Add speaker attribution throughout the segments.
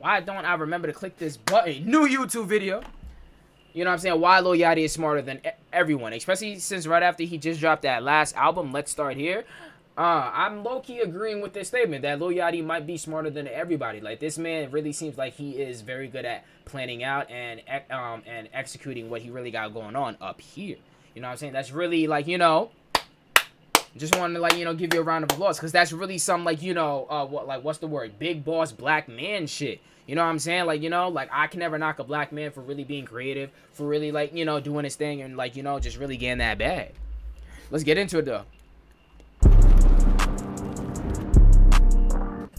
Speaker 1: why don't I remember to click this button? New YouTube video. You know what I'm saying? Why Lil Yachty is smarter than everyone, especially since right after he just dropped that last album, Let's Start Here. I'm low-key agreeing with this statement that Lil Yachty might be smarter than everybody. Like, this man really seems like he is very good at planning out and executing what he really got going on up here. You know what I'm saying? That's really, like, you know, just wanted to, like, you know, give you a round of applause, because that's really some, like, you know, what's the word? Big boss black man shit. You know what I'm saying? Like, you know, like, I can never knock a black man for really being creative, for really, like, you know, doing his thing and, like, you know, just really getting that bag. Let's get into it, though.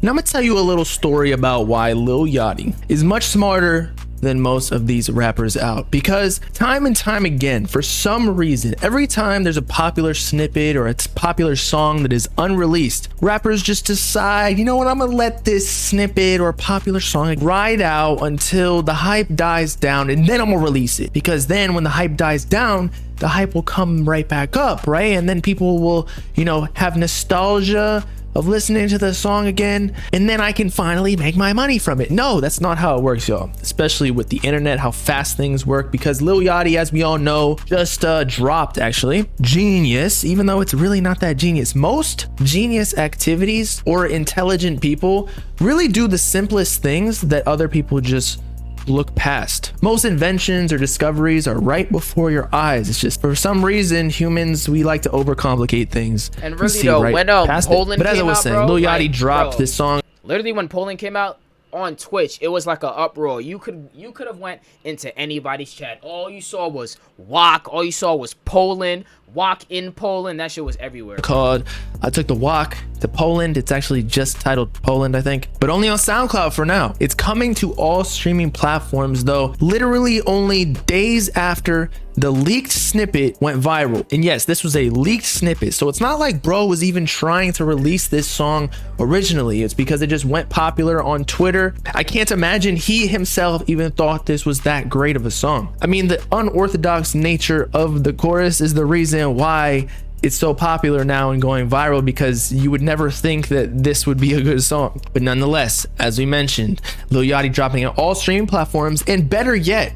Speaker 2: Now I'm gonna tell you a little story about why Lil Yachty is much smarter than most of these rappers out, because time and time again, for some reason, every time there's a popular snippet or a popular song that is unreleased, rappers just decide, you know what, I'm gonna let this snippet or popular song ride out until the hype dies down, and then I'm gonna release it, because then when the hype dies down, the hype will come right back up, right? And then people will, you know, have nostalgia of listening to the song again, and then I can finally make my money from it. No, that's not how it works, y'all. Especially with the internet, how fast things work, because Lil Yachty, as we all know, just dropped, actually, Genius, even though it's really not that genius. Most genius activities or intelligent people really do the simplest things that other people just look past. Most inventions or discoveries are right before your eyes. It's just, for some reason, humans, we like to overcomplicate things.
Speaker 1: And really though, when Poland
Speaker 2: But as I
Speaker 1: came
Speaker 2: was
Speaker 1: out,
Speaker 2: saying,
Speaker 1: bro,
Speaker 2: Lil Yachty
Speaker 1: like,
Speaker 2: dropped this song.
Speaker 1: Literally, when Poland came out on Twitch, it was like an uproar. You could have went into anybody's chat. All you saw was Walk. All you saw was Poland. Walk in Poland. That shit was everywhere.
Speaker 2: Called I Took the Walk to Poland. It's actually just titled Poland, I think, but only on SoundCloud for now. It's coming to all streaming platforms though, literally only days after the leaked snippet went viral. And yes, this was a leaked snippet, so it's not like bro was even trying to release this song originally. It's because it just went popular on Twitter. I can't imagine he himself even thought this was that great of a song. I mean, the unorthodox nature of the chorus is the reason why it's so popular now and going viral, because you would never think that this would be a good song. But nonetheless, as we mentioned, Lil Yachty dropping on all streaming platforms, and better yet,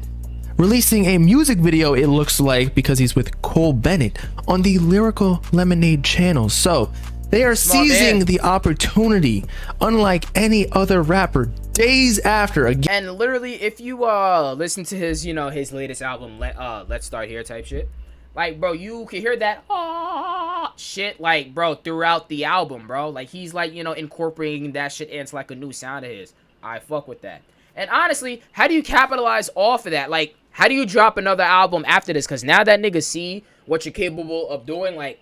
Speaker 2: releasing a music video, it looks like, because he's with Cole Bennett on the Lyrical Lemonade channel. So they are seizing the opportunity unlike any other rapper days after. Again,
Speaker 1: And literally, if you listen to his, you know, his latest album, Let's Start Here type shit, like, bro, you can hear that shit, like, bro, throughout the album, bro. Like, he's, like, you know, incorporating that shit into, like, a new sound of his. I fuck with that. And honestly, how do you capitalize off of that? Like, how do you drop another album after this? Because now that niggas see what you're capable of doing, like,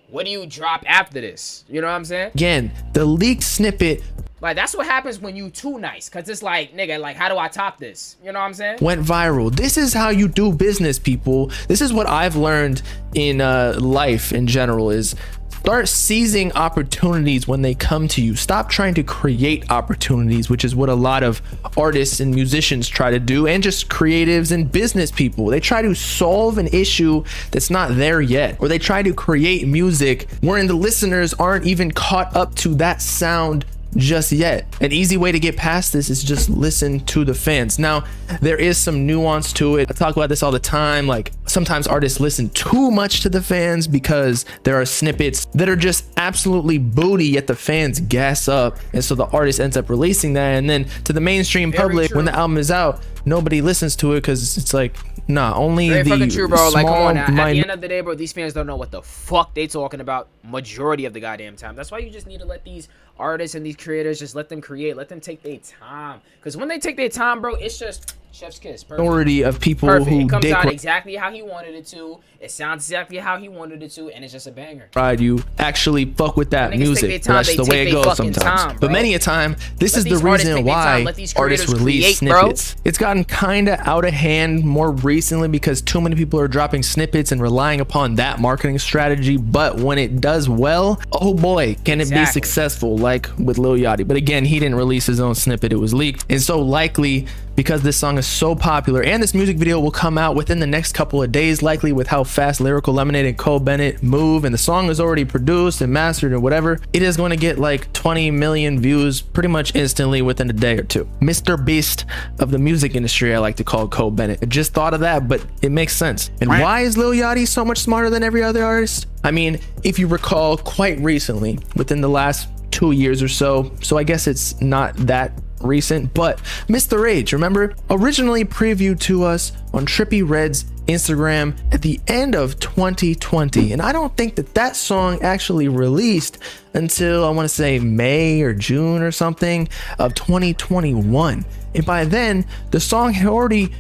Speaker 1: what do you drop after this? You know what I'm saying?
Speaker 2: Again, the leaked snippet,
Speaker 1: like, that's what happens when you too nice. Because it's like, nigga, like, how do I top this? You know what I'm saying?
Speaker 2: went viral. This is how you do business, people. This is what I've learned in life in general, is start seizing opportunities when they come to you. Stop trying to create opportunities, which is what a lot of artists and musicians try to do, and just creatives and business people. They try to solve an issue that's not there yet, or they try to create music wherein the listeners aren't even caught up to that sound just yet. An easy way to get past this is just listen to the fans. Now, there is some nuance to it. I talk about this all the time. Like, sometimes artists listen too much to the fans because there are snippets that are just absolutely booty, yet the fans gas up, and so the artist ends up releasing that, and then to the mainstream public, when the album is out, nobody listens to it because it's like, nah, only
Speaker 1: very
Speaker 2: the
Speaker 1: fucking true, bro. Like, come on now. At
Speaker 2: mind.
Speaker 1: the end of the day, bro, these fans don't know what the fuck they talking about majority of the goddamn time. That's why you just need to let these artists and these creators, just let them create, let them take their time. Because when they take their time, bro, it's just chef's kiss. Perfect.
Speaker 2: Majority of people
Speaker 1: Perfect.
Speaker 2: who
Speaker 1: It comes out exactly how he wanted it to. It sounds exactly how he wanted it to, and it's just a banger.
Speaker 2: Pride you actually fuck with that music. That's the way it goes sometimes. But many a time, this is the reason why artists release snippets. It's gotten kind of out of hand more recently because too many people are dropping snippets and relying upon that marketing strategy. But when it does well, oh boy, can it be successful, like with Lil Yachty. But again, he didn't release his own snippet. It was leaked. And so likely, because this song is is so popular, and this music video will come out within the next couple of days, likely, with how fast Lyrical Lemonade and Cole Bennett move, and the song is already produced and mastered and whatever. It is going to get like 20 million views pretty much instantly within a day or two. Mr. Beast of the music industry, I like to call Cole Bennett. I just thought of that, but it makes sense. And why is Lil Yachty so much smarter than every other artist? I mean, if you recall, quite recently, within the last 2 years or so I guess it's not that recent, but Mr. Age, remember, originally previewed to us on Trippie Redd's Instagram at the end of 2020, and I don't think that song actually released until, I want to say, May or June or something of 2021. And by then the song had already,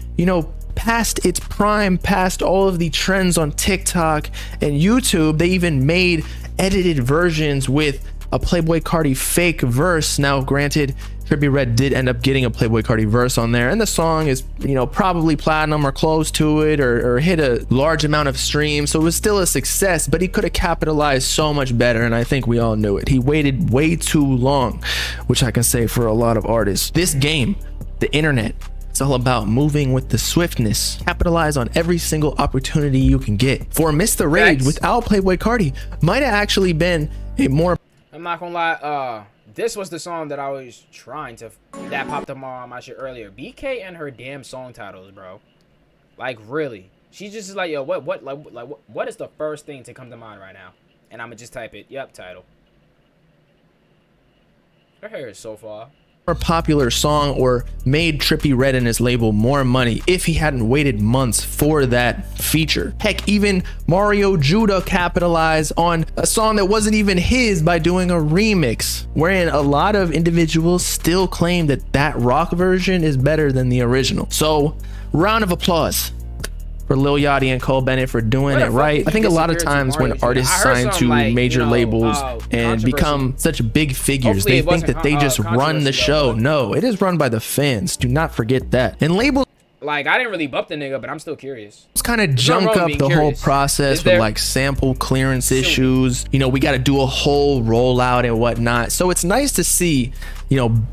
Speaker 2: past its prime, past all of the trends on TikTok and YouTube. They even made edited versions with a Playboi Carti fake verse. Now, granted, Trippie Redd did end up getting a Playboi Carti verse on there, and the song is, probably platinum or close to it, or hit a large amount of streams, so it was still a success, but he could have capitalized so much better, and I think we all knew it. He waited way too long, which I can say for a lot of artists. This game, the internet, it's all about moving with the swiftness. Capitalize on every single opportunity you can get. For Mr. Rage, without Playboi Carti, might have actually been a more...
Speaker 1: I'm not gonna lie, this was the song that I was trying to, that popped up on my shit earlier. BK and her damn song titles, bro. Like, really. She's just like, yo, what is the first thing to come to mind right now? And I'm gonna just type it, yep, title. Her hair is so far.
Speaker 2: More popular song, or made Trippie Redd and his label more money if he hadn't waited months for that feature. Heck, even Mario Judah capitalized on a song that wasn't even his by doing a remix, wherein a lot of individuals still claim that rock version is better than the original. So, round of applause for Lil Yachty and Cole Bennett for doing it right. I think a lot of times when artists sign to major labels and become such big figures, they think that they just run the show. No, it is run by the fans. Do not forget that. And labels,
Speaker 1: like, I didn't really bump the nigga, but I'm still curious.
Speaker 2: It's kind of junk up the whole process with like sample clearance issues. We got to do a whole rollout and whatnot. So it's nice to see,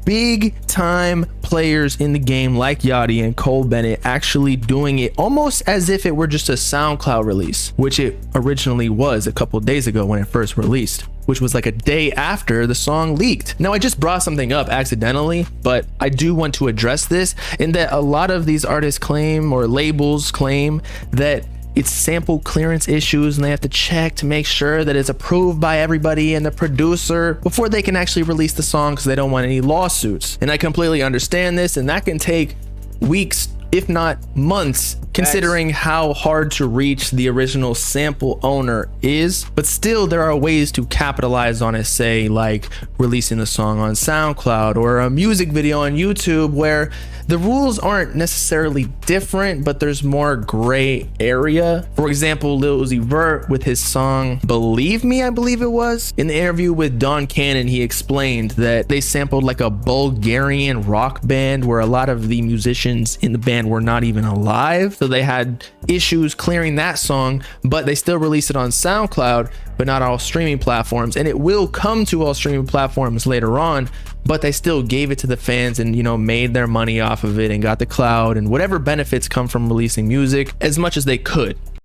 Speaker 2: big time players in the game like Yachty and Cole Bennett actually doing it almost as if it were just a SoundCloud release, which it originally was a couple days ago when it first released, which was like a day after the song leaked. Now, I just brought something up accidentally, but I do want to address this, in that a lot of these artists claim, or labels claim, that it's sample clearance issues and they have to check to make sure that it's approved by everybody and the producer before they can actually release the song, because they don't want any lawsuits. And I completely understand this, and that can take weeks, if not months, considering how hard to reach the original sample owner is. But still, there are ways to capitalize on it, say like releasing the song on SoundCloud or a music video on YouTube, where the rules aren't necessarily different, but there's more gray area. For example, Lil Uzi Vert with his song Believe Me, I believe it was. In the interview with Don Cannon, he explained that they sampled like a Bulgarian rock band where a lot of the musicians in the band were not even alive. So they had issues clearing that song, but they still released it on SoundCloud, but not all streaming platforms. And it will come to all streaming platforms later on, but they still gave it to the fans and, made their money off of it and got the cloud and whatever benefits come from releasing music as much as they could.